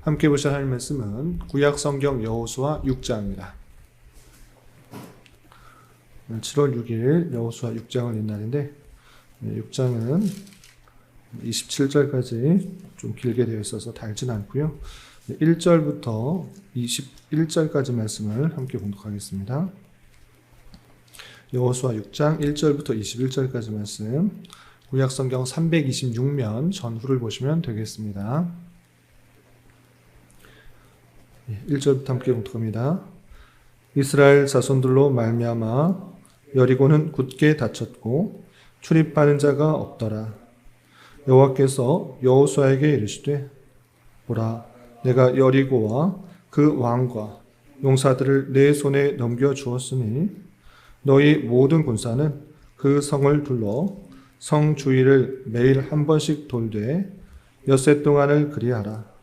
함께 보실 하나님 말씀은 구약 성경 여호수아 6장입니다. 7월 6일 여호수아 6장을 읽는 날인데 6장은 27절까지 좀 길게 되어 있어서 다 읽진 않고요. 1절부터 21절까지 말씀을 함께 봉독하겠습니다. 여호수아 6장 1절부터 21절까지 말씀, 구약 성경 326면 전후를 보시면 되겠습니다. 1절부터 함께 봉독합니다. 이스라엘 자손들로 말미암아 여리고는 굳게 닫혔고 출입하는 자가 없더라. 여호와께서 여호수아에게 이르시되 보라, 내가 여리고와 그 왕과 용사들을 내 손에 넘겨 주었으니 너희 모든 군사는 그 성을 둘러 성 주위를 매일 한 번씩 돌되 엿새 동안을 그리하라.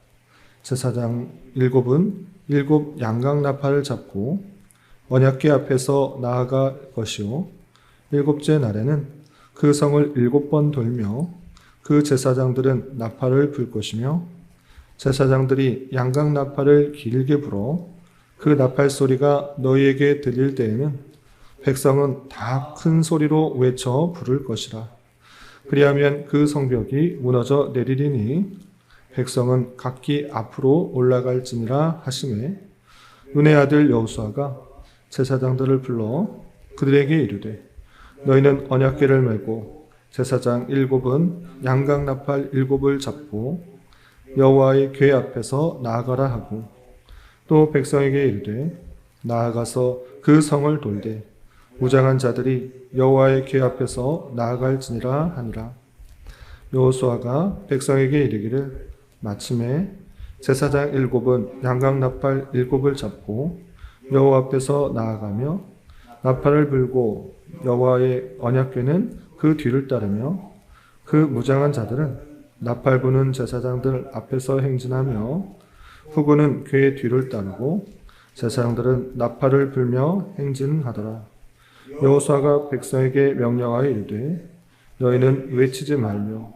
제사장 7은 7 양각 나팔을 잡고 언약궤 앞에서 나아갈 것이요 7째 날에는 그 성을 7번 돌며 그 제사장들은 나팔을 불 것이며 제사장들이 양각 나팔을 길게 불어 그 나팔 소리가 너희에게 들릴 때에는 백성은 다 큰 소리로 외쳐 부를 것이라. 그리하면 그 성벽이 무너져 내리리니 백성은 각기 앞으로 올라갈지니라 하시매 눈의 아들 여호수아가 제사장들을 불러 그들에게 이르되 너희는 언약궤를 메고 제사장 7은 양각 나팔 7을 잡고 여호와의 궤 앞에서 나아가라 하고 또 백성에게 이르되 나아가서 그 성을 돌되 무장한 자들이 여호와의 궤 앞에서 나아갈지니라 하니라. 여호수아가 백성에게 이르기를 마침에 제사장 7은 양각 나팔 7을 잡고 여호와 앞에서 나아가며 나팔을 불고 여호와의 언약궤는 그 뒤를 따르며 그 무장한 자들은 나팔 부는 제사장들 앞에서 행진하며 후군은 궤의 뒤를 따르고 제사장들은 나팔을 불며 행진하더라. 여호수아가 백성에게 명령하여 이르되 너희는 외치지 말며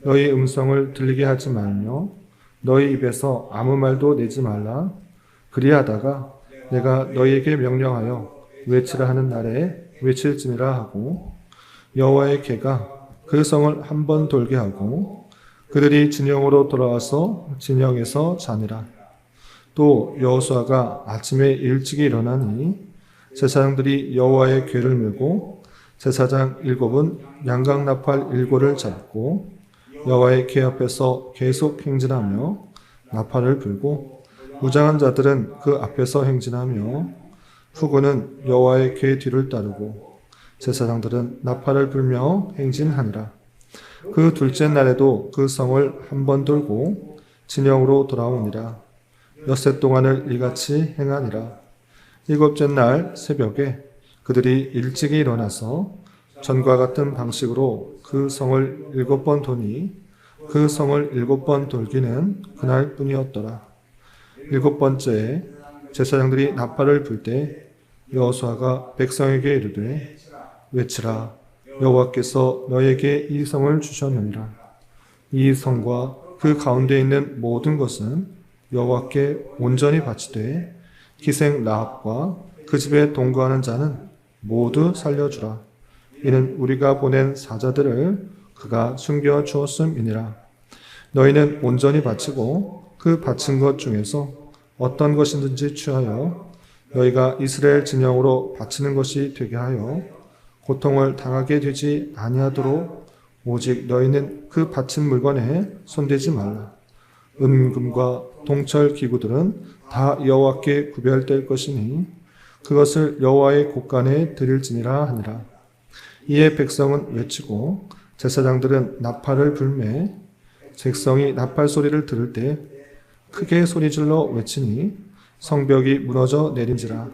너희 음성을 들리게 하지 말며 너희 입에서 아무 말도 내지 말라. 그리하다가 내가 너희에게 명령하여 외치라 하는 날에 외칠지니라 하고 여호와의 궤가 그 성을 한 번 돌게 하고 그들이 진영으로 돌아와서 진영에서 자니라. 또 여호수아가 아침에 일찍이 일어나니 제사장들이 여호와의 궤를 메고 제사장 7은 양각 나팔 7을 잡고 여호와의 궤 앞에서 계속 행진하며 나팔을 불고 무장한 자들은 그 앞에서 행진하며 후군은 여호와의 궤 뒤를 따르고 제사장들은 나팔을 불며 행진하니라. 그 둘째 날에도 그 성을 한 번 돌고 진영으로 돌아오니라. 엿새 동안을 이같이 행하니라. 7째 날 새벽에 그들이 일찍이 일어나서 전과 같은 방식으로 그 성을 7번 도니 그 성을 7번 돌기는 그날 뿐이었더라. 7번째에 제사장들이 나팔을 불 때 여호수아가 백성에게 이르되 외치라. 여호와께서 너에게 이 성을 주셨느니라. 이 성과 그 가운데 있는 모든 것은 여호와께 온전히 바치되 기생 라합과 그 집에 동거하는 자는 모두 살려주라. 이는 우리가 보낸 사자들을 그가 숨겨 주었음이니라. 너희는 온전히 바치고 그 바친 것 중에서 어떤 것이든지 취하여 너희가 이스라엘 진영으로 바치는 것이 되게 하여 고통을 당하게 되지 아니하도록 오직 너희는 그 바친 물건에 손대지 말라. 은금과 동철 기구들은 다 여호와께 구별될 것이니 그것을 여호와의 곳간에 드릴지니라 하니라. 이에 백성은 외치고 제사장들은 나팔을 불매 백성이 나팔 소리를 들을 때 크게 소리질러 외치니 성벽이 무너져 내린지라.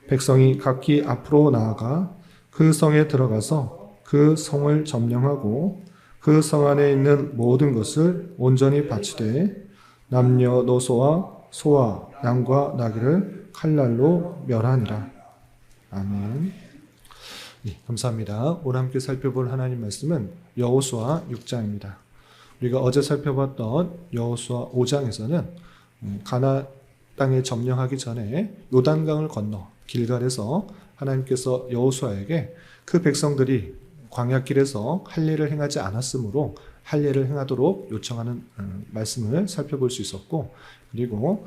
백성이 각기 앞으로 나아가 그 성에 들어가서 그 성을 점령하고 그 성 안에 있는 모든 것을 온전히 바치되 남녀노소와 소와 양과 나귀를 칼날로 멸하니라. 아멘. 네, 감사합니다. 오늘 함께 살펴볼 하나님 말씀은 여호수아 6장입니다. 우리가 어제 살펴봤던 여호수아 5장에서는 가나안 땅에 점령하기 전에 요단강을 건너 길갈에서 하나님께서 여호수아에게 그 백성들이 광야길에서 할례를 행하지 않았으므로 할례를 행하도록 요청하는 말씀을 살펴볼 수 있었고, 그리고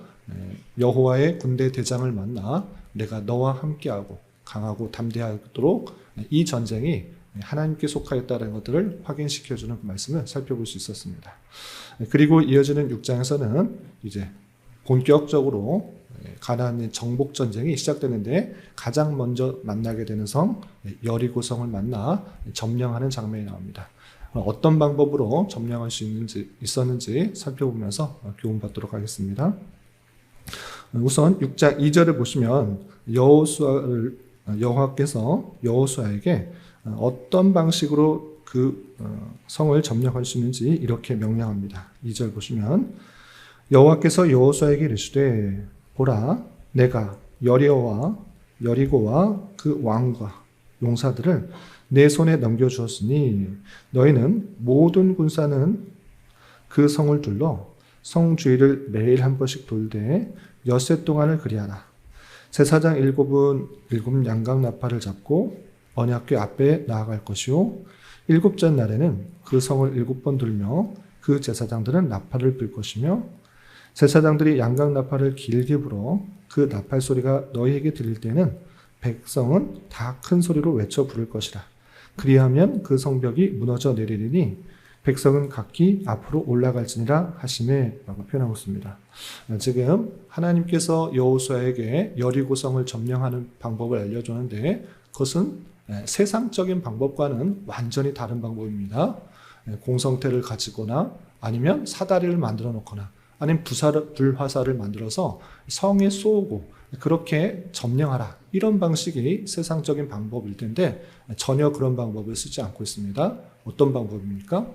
여호와의 군대 대장을 만나 내가 너와 함께하고 강하고 담대하도록 이 전쟁이 하나님께 속하였다는 것들을 확인시켜주는 그 말씀을 살펴볼 수 있었습니다. 그리고 이어지는 6장에서는 이제 본격적으로 가나안의 정복 전쟁이 시작되는데, 가장 먼저 만나게 되는 성 여리고성을 만나 점령하는 장면이 나옵니다. 어떤 방법으로 점령할 수 있었는지 살펴보면서 교훈받도록 하겠습니다. 우선 6장 2절을 보시면 여호와께서 여호수아에게 어떤 방식으로 그 성을 점령할 수 있는지 이렇게 명령합니다. 2절 보시면 여호와께서 여호수아에게 이르시되 보라, 내가 여리고와 그 왕과 용사들을 내 손에 넘겨주었으니 너희는 모든 군사는 그 성을 둘러 성 주위를 매일 한 번씩 돌되 엿새 동안을 그리하라. 제사장 7은 양각 나팔을 잡고 언약궤 앞에 나아갈 것이요 7째 날에는 그 성을 7번 돌며 그 제사장들은 나팔을 불 것이며, 제사장들이 양각 나팔을 길게 불어 그 나팔 소리가 너희에게 들릴 때는 백성은 다 큰 소리로 외쳐 부를 것이라. 그리하면 그 성벽이 무너져 내리리니 백성은 각기 앞으로 올라갈지니라 하시매 라고 표현하고 있습니다. 지금 하나님께서 여호수아에게 여리고성을 점령하는 방법을 알려주는데, 그것은 세상적인 방법과는 완전히 다른 방법입니다. 공성태를 가지거나 아니면 사다리를 만들어 놓거나 아니면 불화살을 만들어서 성에 쏘고 그렇게 점령하라, 이런 방식이 세상적인 방법일 텐데 전혀 그런 방법을 쓰지 않고 있습니다. 어떤 방법입니까?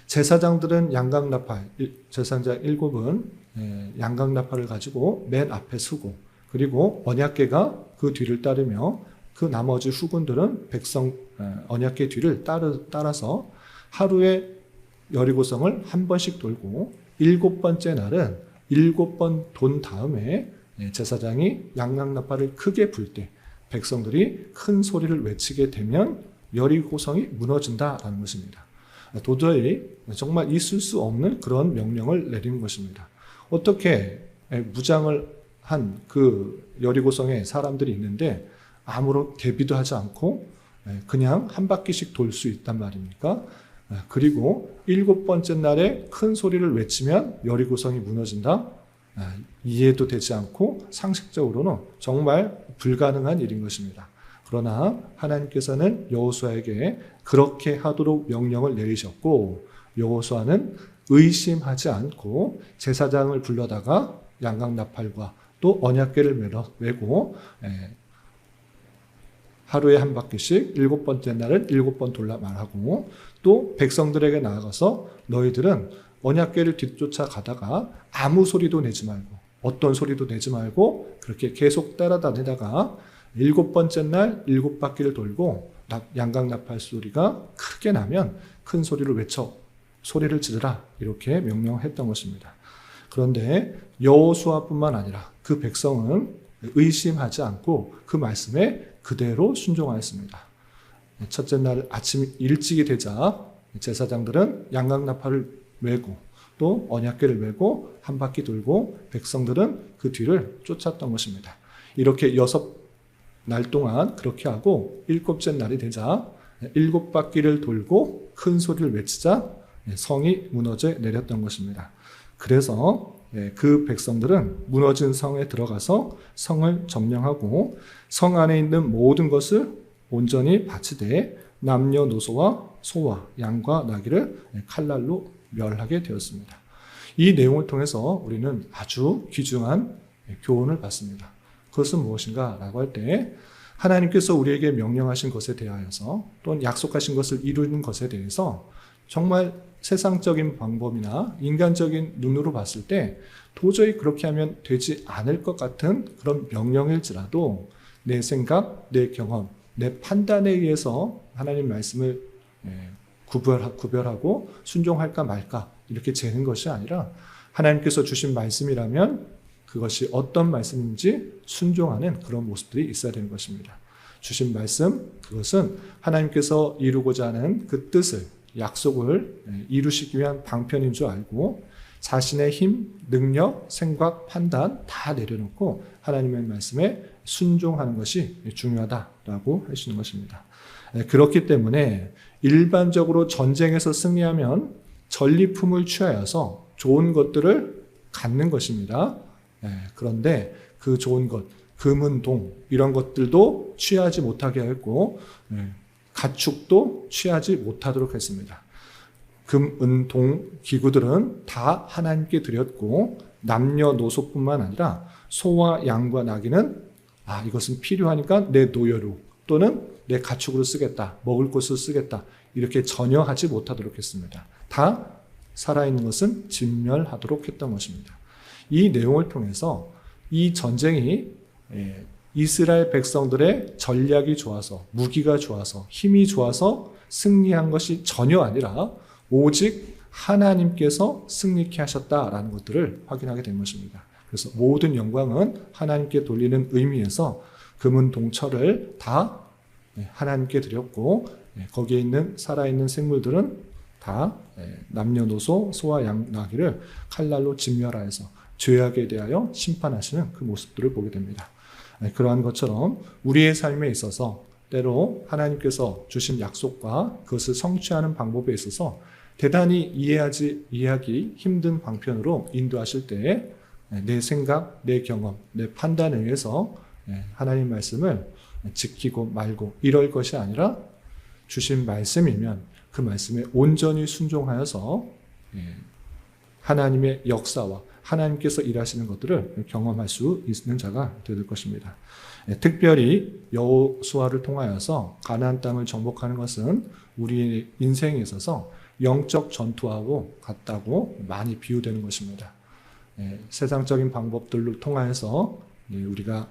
제사장들은 양각나팔, 제사장 7은 양각나팔을 가지고 맨 앞에 서고, 그리고 언약궤가 그 뒤를 따르며 그 나머지 후군들은 언약궤 뒤를 따라서 하루에 여리고성을 한 번씩 돌고 7번째 날은 7번 돈 다음에 제사장이 양각나팔을 크게 불 때 백성들이 큰 소리를 외치게 되면 여리고성이 무너진다라는 것입니다. 도저히 정말 있을 수 없는 그런 명령을 내린 것입니다. 어떻게 무장을 한 그 여리고성에 사람들이 있는데 아무런 대비도 하지 않고 그냥 한 바퀴씩 돌 수 있단 말입니까? 그리고 7번째 날에 큰 소리를 외치면 여리고성이 무너진다? 이해도 되지 않고 상식적으로는 정말 불가능한 일인 것입니다. 그러나 하나님께서는 여호수아에게 그렇게 하도록 명령을 내리셨고, 여호수아는 의심하지 않고 제사장을 불러다가 양각나팔과 또 언약궤를 메고 하루에 한 바퀴씩 7번째 날은 7번 돌라 말하고, 또 백성들에게 나아가서 너희들은 언약궤를 뒤쫓아 가다가 아무 소리도 내지 말고 어떤 소리도 내지 말고 그렇게 계속 따라다니다가 7번째 날 7바퀴를 돌고 양각나팔 소리가 크게 나면 큰 소리를 외쳐 소리를 지르라, 이렇게 명령했던 것입니다. 그런데 여호수아뿐만 아니라 그 백성은 의심하지 않고 그 말씀에 그대로 순종하였습니다. 첫째 날 아침 일찍이 되자 제사장들은 양각나팔을 메고 또 언약궤를 메고 한 바퀴 돌고 백성들은 그 뒤를 쫓았던 것입니다. 이렇게 6날 동안 그렇게 하고 7째 날이 되자 7바퀴를 돌고 큰 소리를 외치자 성이 무너져 내렸던 것입니다. 그래서 그 백성들은 무너진 성에 들어가서 성을 점령하고 성 안에 있는 모든 것을 온전히 바치되 남녀노소와 소와 양과 나귀를 칼날로 멸하게 되었습니다. 이 내용을 통해서 우리는 아주 귀중한 교훈을 받습니다. 그것은 무엇인가 라고 할 때, 하나님께서 우리에게 명령하신 것에 대하여서 또는 약속하신 것을 이루는 것에 대해서 정말 세상적인 방법이나 인간적인 눈으로 봤을 때 도저히 그렇게 하면 되지 않을 것 같은 그런 명령일지라도 내 생각, 내 경험, 내 판단에 의해서 하나님 말씀을 구별하고 순종할까 말까 이렇게 재는 것이 아니라 하나님께서 주신 말씀이라면 그것이 어떤 말씀인지 순종하는 그런 모습들이 있어야 되는 것입니다. 주신 말씀, 그것은 하나님께서 이루고자 하는 그 뜻을, 약속을 이루시기 위한 방편인 줄 알고 자신의 힘, 능력, 생각, 판단 다 내려놓고 하나님의 말씀에 순종하는 것이 중요하다라고 하시는 것입니다. 그렇기 때문에 일반적으로 전쟁에서 승리하면 전리품을 취하여서 좋은 것들을 갖는 것입니다. 그런데 그 좋은 것, 금은, 동 이런 것들도 취하지 못하게 했고 가축도 취하지 못하도록 했습니다. 금, 은, 동 기구들은 다 하나님께 드렸고 남녀노소뿐만 아니라 소와 양과 나귀는 이것은 필요하니까 내 노여로 또는 내 가축으로 쓰겠다, 먹을 것으로 쓰겠다 이렇게 전혀 하지 못하도록 했습니다. 다 살아있는 것은 진멸하도록 했던 것입니다. 이 내용을 통해서 이 전쟁이 이스라엘 백성들의 전략이 좋아서, 무기가 좋아서, 힘이 좋아서 승리한 것이 전혀 아니라 오직 하나님께서 승리케 하셨다라는 것들을 확인하게 된 것입니다. 그래서 모든 영광은 하나님께 돌리는 의미에서 금은, 동철을 다 하나님께 드렸고 거기에 있는 살아있는 생물들은 다 남녀노소, 소와 양, 나귀를 칼날로 진멸하여서 죄악에 대하여 심판하시는 그 모습들을 보게 됩니다. 그러한 것처럼 우리의 삶에 있어서 때로 하나님께서 주신 약속과 그것을 성취하는 방법에 있어서 대단히 이해하기 힘든 방편으로 인도하실 때에 내 생각, 내 경험, 내 판단에 의해서 하나님 말씀을 지키고 말고 이럴 것이 아니라 주신 말씀이면 그 말씀에 온전히 순종하여서 하나님의 역사와 하나님께서 일하시는 것들을 경험할 수 있는 자가 될 것입니다. 특별히 여호수아를 통하여서 가나안 땅을 정복하는 것은 우리 인생에 있어서 영적 전투하고 같다고 많이 비유되는 것입니다. 세상적인 방법들을 통하여서 우리가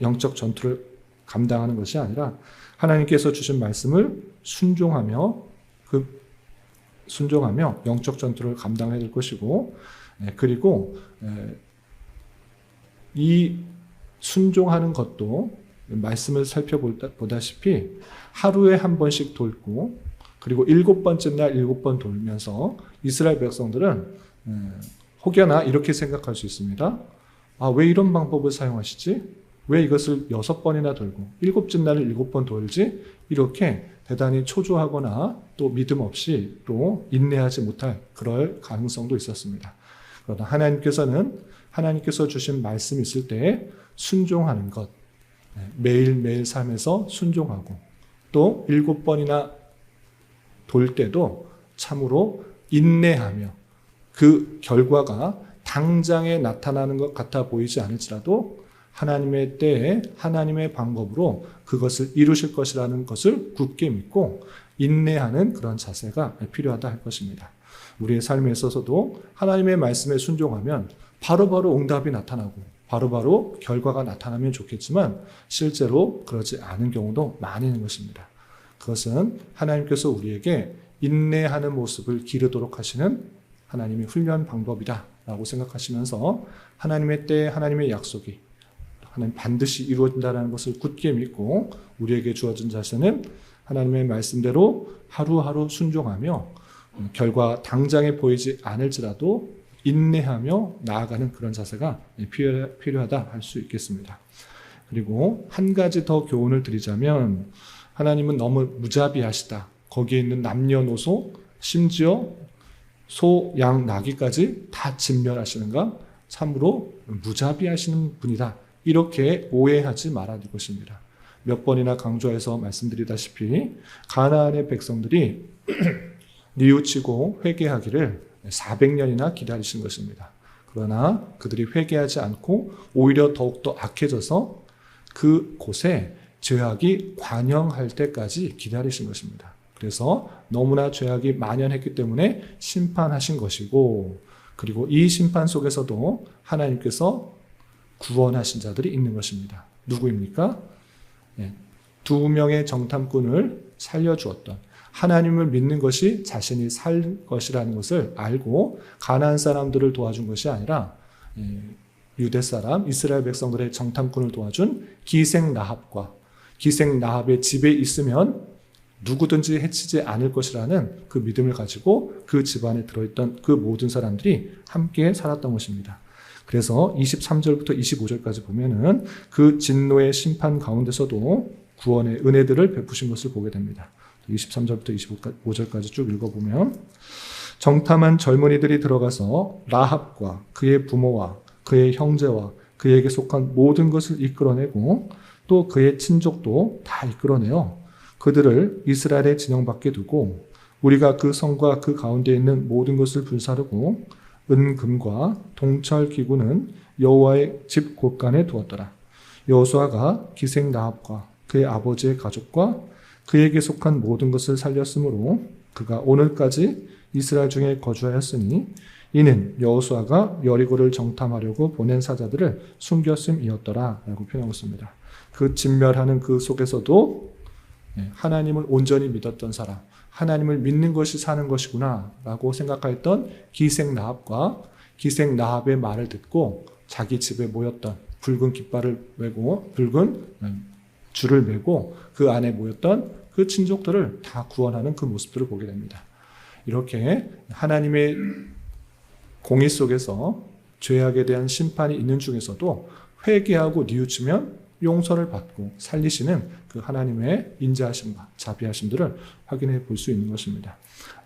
영적 전투를 감당하는 것이 아니라 하나님께서 주신 말씀을 순종하며 영적 전투를 감당해야 될 것이고 그리고 이 순종하는 것도 말씀을 살펴보다시피 하루에 한 번씩 돌고 그리고 7번째 날 7번 돌면서 이스라엘 백성들은 혹여나 이렇게 생각할 수 있습니다. 왜 이런 방법을 사용하시지? 왜 이것을 6번이나 돌고 7째 날을 7번 돌지? 이렇게 대단히 초조하거나 또 믿음 없이 또 인내하지 못할 그럴 가능성도 있었습니다. 그러나 하나님께서 주신 말씀이 있을 때에 순종하는 것, 매일매일 삶에서 순종하고 또 7번이나 돌 때도 참으로 인내하며 그 결과가 당장에 나타나는 것 같아 보이지 않을지라도 하나님의 때에 하나님의 방법으로 그것을 이루실 것이라는 것을 굳게 믿고 인내하는 그런 자세가 필요하다 할 것입니다. 우리의 삶에 있어서도 하나님의 말씀에 순종하면 바로바로 응답이 나타나고 바로바로 결과가 나타나면 좋겠지만 실제로 그러지 않은 경우도 많이 있는 것입니다. 그것은 하나님께서 우리에게 인내하는 모습을 기르도록 하시는 하나님의 훈련 방법이다라고 생각하시면서 하나님의 때에 하나님의 약속이 하나님 반드시 이루어진다는 것을 굳게 믿고 우리에게 주어진 자세는 하나님의 말씀대로 하루하루 순종하며 결과 당장에 보이지 않을지라도 인내하며 나아가는 그런 자세가 필요하다 할 수 있겠습니다. 그리고 한 가지 더 교훈을 드리자면 하나님은 너무 무자비하시다. 거기에 있는 남녀노소 심지어 소, 양, 나귀까지 다 진멸하시는가? 참으로 무자비하시는 분이다. 이렇게 오해하지 말아야 될 것입니다. 몇 번이나 강조해서 말씀드리다시피 가나안의 백성들이 뉘우치고 회개하기를 400년이나 기다리신 것입니다. 그러나 그들이 회개하지 않고 오히려 더욱더 악해져서 그 곳에 죄악이 관영할 때까지 기다리신 것입니다. 그래서 너무나 죄악이 만연했기 때문에 심판하신 것이고 그리고 이 심판 속에서도 하나님께서 구원하신 자들이 있는 것입니다. 누구입니까? 2명의 정탐꾼을 살려주었던 하나님을 믿는 것이 자신이 살 것이라는 것을 알고 가나안 사람들을 도와준 것이 아니라 유대 사람, 이스라엘 백성들의 정탐꾼을 도와준 기생 라합의 집에 있으면 누구든지 해치지 않을 것이라는 그 믿음을 가지고 그 집안에 들어있던 그 모든 사람들이 함께 살았던 것입니다. 그래서 23절부터 25절까지 보면은 그 진노의 심판 가운데서도 구원의 은혜들을 베푸신 것을 보게 됩니다. 23절부터 25절까지 쭉 읽어보면 정탐한 젊은이들이 들어가서 라합과 그의 부모와 그의 형제와 그에게 속한 모든 것을 이끌어내고 또 그의 친족도 다 이끌어내요. 그들을 이스라엘의 진영 밖에 두고 우리가 그 성과 그 가운데 있는 모든 것을 불사르고 은금과 동철 기구는 여호와의 집 곳간에 두었더라. 여호수아가 기생 라합과 그의 아버지의 가족과 그에게 속한 모든 것을 살렸으므로 그가 오늘까지 이스라엘 중에 거주하였으니 이는 여호수아가 여리고를 정탐하려고 보낸 사자들을 숨겼음이었더라 라고 표현하고 있습니다. 그 진멸하는 그 속에서도 하나님을 온전히 믿었던 사람, 하나님을 믿는 것이 사는 것이구나 라고 생각했던 기생 라합과 기생 라합의 말을 듣고 자기 집에 모였던 붉은 깃발을 메고 붉은 줄을 메고 그 안에 모였던 그 친족들을 다 구원하는 그 모습들을 보게 됩니다. 이렇게 하나님의 공의 속에서 죄악에 대한 심판이 있는 중에서도 회개하고 뉘우치면 용서를 받고 살리시는 그 하나님의 인자하심과 자비하심들을 확인해 볼 수 있는 것입니다.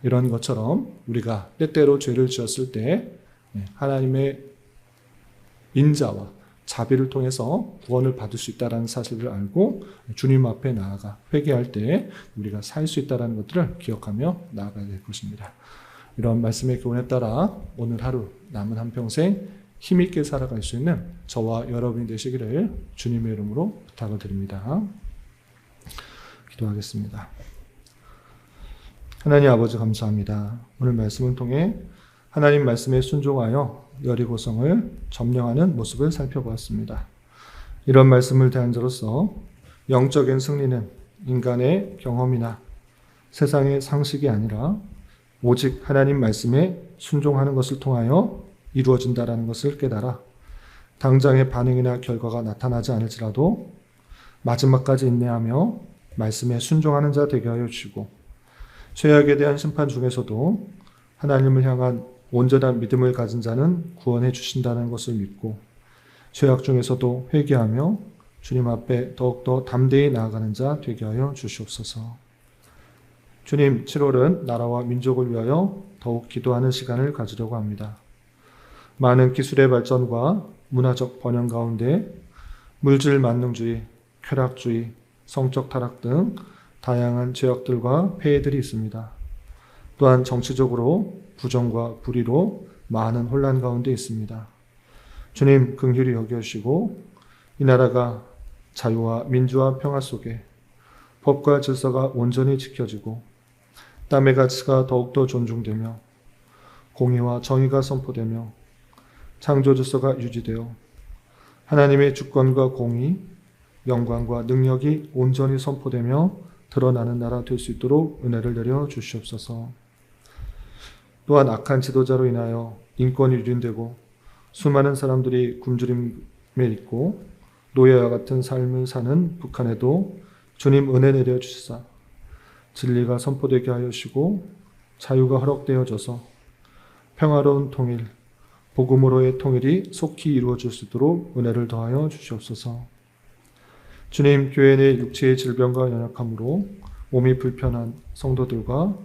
이런 것처럼 우리가 때때로 죄를 지었을 때 하나님의 인자와 자비를 통해서 구원을 받을 수 있다는 사실을 알고 주님 앞에 나아가 회개할 때 우리가 살 수 있다는 것들을 기억하며 나아가야 될 것입니다. 이런 말씀의 교훈에 따라 오늘 하루 남은 한평생 힘있게 살아갈 수 있는 저와 여러분이 되시기를 주님의 이름으로 부탁을 드립니다. 기도하겠습니다. 하나님 아버지 감사합니다. 오늘 말씀을 통해 하나님 말씀에 순종하여 여리고성을 점령하는 모습을 살펴보았습니다. 이런 말씀을 대한 자로서 영적인 승리는 인간의 경험이나 세상의 상식이 아니라 오직 하나님 말씀에 순종하는 것을 통하여 이루어진다라는 것을 깨달아 당장의 반응이나 결과가 나타나지 않을지라도 마지막까지 인내하며 말씀에 순종하는 자 되게 하여 주시고 죄악에 대한 심판 중에서도 하나님을 향한 온전한 믿음을 가진 자는 구원해 주신다는 것을 믿고 죄악 중에서도 회개하며 주님 앞에 더욱더 담대히 나아가는 자 되게 하여 주시옵소서. 주님, 7월은 나라와 민족을 위하여 더욱 기도하는 시간을 가지려고 합니다. 많은 기술의 발전과 문화적 번영 가운데 물질 만능주의, 쾌락주의, 성적 타락 등 다양한 죄악들과 폐해들이 있습니다. 또한 정치적으로 부정과 불의로 많은 혼란 가운데 있습니다. 주님, 긍휼히 여겨주시고 이 나라가 자유와 민주와 평화 속에 법과 질서가 온전히 지켜지고 땀의 가치가 더욱더 존중되며 공의와 정의가 선포되며 창조 질서가 유지되어 하나님의 주권과 공의, 영광과 능력이 온전히 선포되며 드러나는 나라 될 수 있도록 은혜를 내려 주시옵소서. 또한 악한 지도자로 인하여 인권이 유린되고 수많은 사람들이 굶주림에 있고 노예와 같은 삶을 사는 북한에도 주님 은혜 내려 주시사 진리가 선포되게 하여 주시고 자유가 허락되어져서 평화로운 통일, 복음으로의 통일이 속히 이루어질 수 있도록 은혜를 더하여 주시옵소서. 주님, 교회 내 육체의 질병과 연약함으로 몸이 불편한 성도들과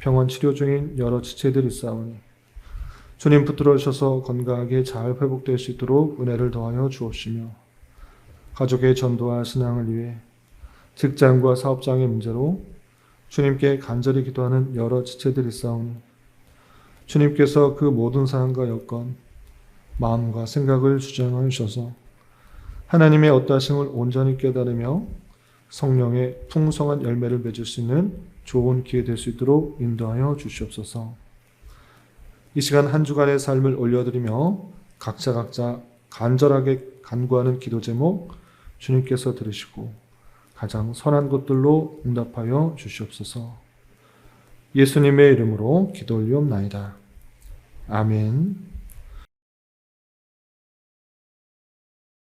병원 치료 중인 여러 지체들이 있사오니 주님 붙들어 주셔서 건강하게 잘 회복될 수 있도록 은혜를 더하여 주옵시며 가족의 전도와 신앙을 위해 직장과 사업장의 문제로 주님께 간절히 기도하는 여러 지체들이 있사오니 주님께서 그 모든 사항과 여건, 마음과 생각을 주장하여 주셔서 하나님의 어떠하심을 온전히 깨달으며 성령의 풍성한 열매를 맺을 수 있는 좋은 기회 될 수 있도록 인도하여 주시옵소서. 이 시간 한 주간의 삶을 올려드리며 각자 간절하게 간구하는 기도 제목 주님께서 들으시고 가장 선한 것들로 응답하여 주시옵소서. 예수님의 이름으로 기도 올리옵나이다. 아멘.